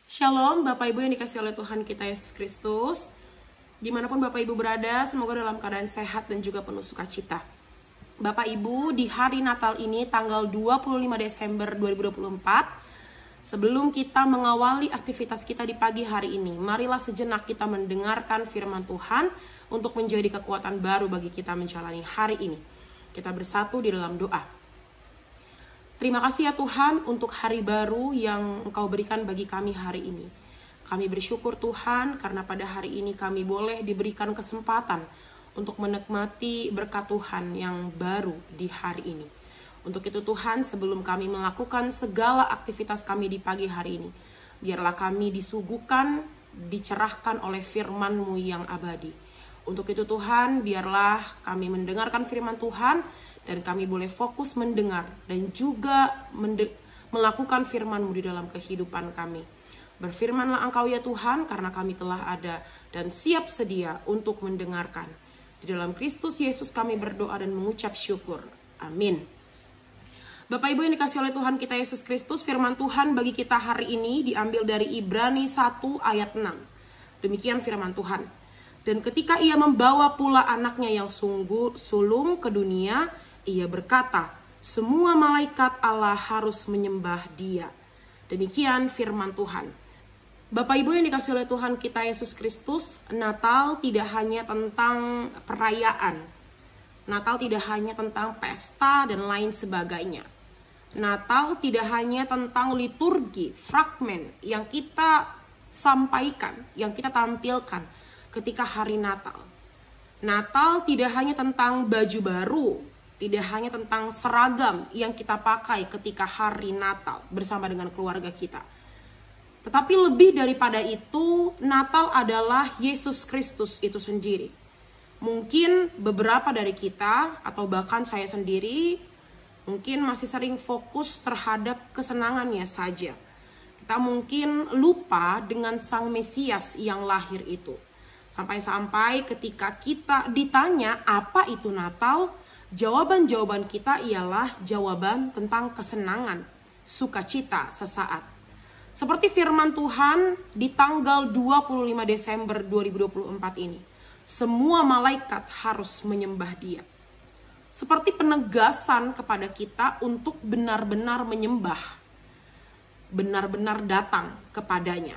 Shalom Bapak Ibu yang dikasih oleh Tuhan kita Yesus Kristus. Dimanapun Bapak Ibu berada, semoga dalam keadaan sehat dan juga penuh sukacita. Bapak Ibu, di hari Natal ini tanggal 25 Desember 2024, sebelum kita mengawali aktivitas kita di pagi hari ini, marilah sejenak kita mendengarkan firman Tuhan untuk menjadi kekuatan baru bagi kita menjalani hari ini. Kita bersatu di dalam doa. Terima kasih ya Tuhan untuk hari baru yang Engkau berikan bagi kami hari ini. Kami bersyukur Tuhan karena pada hari ini kami boleh diberikan kesempatan untuk menikmati berkat Tuhan yang baru di hari ini. Untuk itu Tuhan, sebelum kami melakukan segala aktivitas kami di pagi hari ini, biarlah kami disuguhkan, dicerahkan oleh firman-Mu yang abadi. Untuk itu Tuhan, biarlah kami mendengarkan firman Tuhan, dan kami boleh fokus mendengar dan juga melakukan firman-Mu di dalam kehidupan kami. Berfirmanlah Engkau ya Tuhan, karena kami telah ada dan siap sedia untuk mendengarkan. Di dalam Kristus Yesus kami berdoa dan mengucap syukur. Amin. Bapak Ibu yang dikasih oleh Tuhan kita Yesus Kristus, firman Tuhan bagi kita hari ini diambil dari Ibrani 1 ayat 6. Demikian firman Tuhan. Dan ketika ia membawa pula anaknya yang sulung ke dunia, ia berkata, semua malaikat Allah harus menyembah Dia. Demikian firman Tuhan. Bapak Ibu yang dikasih oleh Tuhan kita Yesus Kristus, Natal tidak hanya tentang perayaan. Natal tidak hanya tentang pesta dan lain sebagainya. Natal tidak hanya tentang liturgi, fragmen yang kita sampaikan, yang kita tampilkan ketika hari Natal. Natal tidak hanya tentang baju baru, tidak hanya tentang seragam yang kita pakai ketika hari Natal bersama dengan keluarga kita. Tetapi lebih daripada itu, Natal adalah Yesus Kristus itu sendiri. Mungkin beberapa dari kita, atau bahkan saya sendiri, mungkin masih sering fokus terhadap kesenangannya saja. Kita mungkin lupa dengan Sang Mesias yang lahir itu. Sampai-sampai ketika kita ditanya apa itu Natal, jawaban-jawaban kita ialah jawaban tentang kesenangan, sukacita sesaat. Seperti firman Tuhan di tanggal 25 Desember 2024 ini. Semua malaikat harus menyembah Dia. Seperti penegasan kepada kita untuk benar-benar menyembah. Benar-benar datang kepadanya.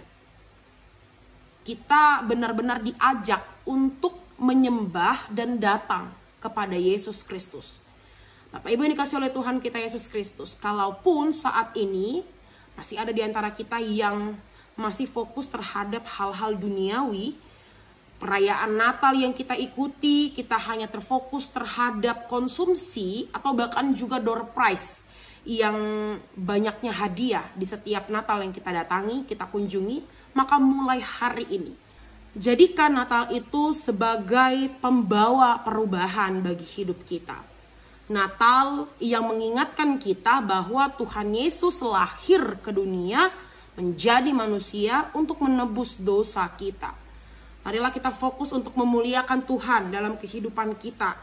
Kita benar-benar diajak untuk menyembah dan datang kepada Yesus Kristus. Bapak Ibu yang dikasih oleh Tuhan kita Yesus Kristus, kalaupun saat ini masih ada di antara kita yang masih fokus terhadap hal-hal duniawi, perayaan Natal yang kita ikuti, kita hanya terfokus terhadap konsumsi atau bahkan juga door prize yang banyaknya hadiah di setiap Natal yang kita datangi, kita kunjungi, maka mulai hari ini jadikan Natal itu sebagai pembawa perubahan bagi hidup kita. Natal yang mengingatkan kita bahwa Tuhan Yesus lahir ke dunia menjadi manusia untuk menebus dosa kita. Marilah kita fokus untuk memuliakan Tuhan dalam kehidupan kita.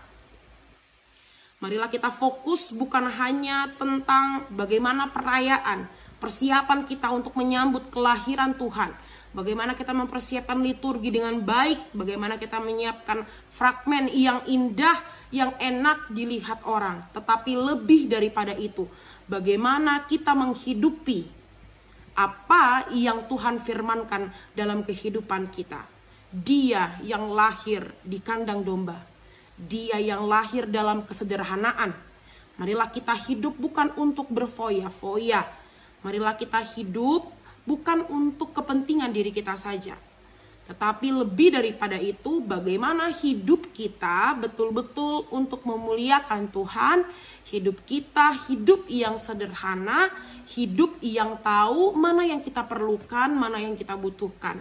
Marilah kita fokus bukan hanya tentang bagaimana perayaan, persiapan kita untuk menyambut kelahiran Tuhan. Bagaimana kita mempersiapkan liturgi dengan baik, bagaimana kita menyiapkan fragmen yang indah, yang enak dilihat orang. Tetapi lebih daripada itu, bagaimana kita menghidupi apa yang Tuhan firmankan dalam kehidupan kita. Dia yang lahir di kandang domba, Dia yang lahir dalam kesederhanaan. Marilah kita hidup bukan untuk berfoya-foya. Marilah kita hidup bukan untuk kepentingan diri kita saja. Tetapi lebih daripada itu, bagaimana hidup kita betul-betul untuk memuliakan Tuhan. Hidup kita, hidup yang sederhana, hidup yang tahu mana yang kita perlukan, mana yang kita butuhkan.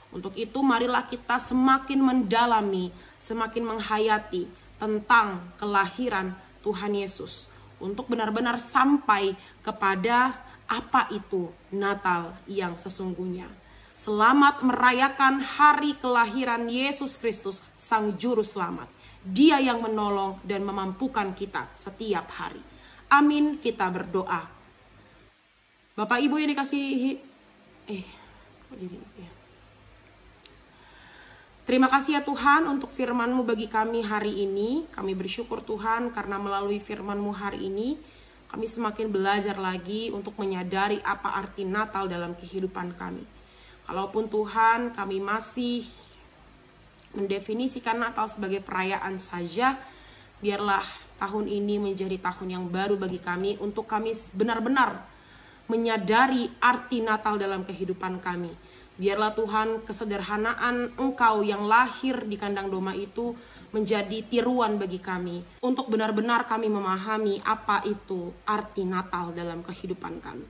Untuk itu marilah kita semakin mendalami, semakin menghayati tentang kelahiran Tuhan Yesus. Untuk benar-benar sampai kepada apa itu Natal yang sesungguhnya. Selamat merayakan hari kelahiran Yesus Kristus, Sang Juru Selamat. Dia yang menolong dan memampukan kita setiap hari. Amin, kita berdoa. Bapak Ibu yang dikasihi, jadi gitu ya. Terima kasih ya Tuhan untuk firman-Mu bagi kami hari ini. Kami bersyukur Tuhan karena melalui firman-Mu hari ini kami semakin belajar lagi untuk menyadari apa arti Natal dalam kehidupan kami. Kalaupun Tuhan kami masih mendefinisikan Natal sebagai perayaan saja, biarlah tahun ini menjadi tahun yang baru bagi kami untuk kami benar-benar menyadari arti Natal dalam kehidupan kami. Biarlah Tuhan kesederhanaan Engkau yang lahir di kandang domba itu menjadi tiruan bagi kami. Untuk benar-benar kami memahami apa itu arti Natal dalam kehidupan kami.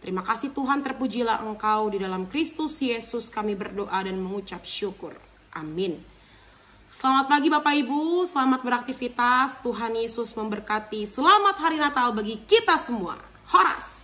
Terima kasih Tuhan, terpujilah Engkau. Di dalam Kristus Yesus kami berdoa dan mengucap syukur. Amin. Selamat pagi Bapak Ibu, selamat beraktivitas. Tuhan Yesus memberkati. Selamat Hari Natal bagi kita semua. Horas!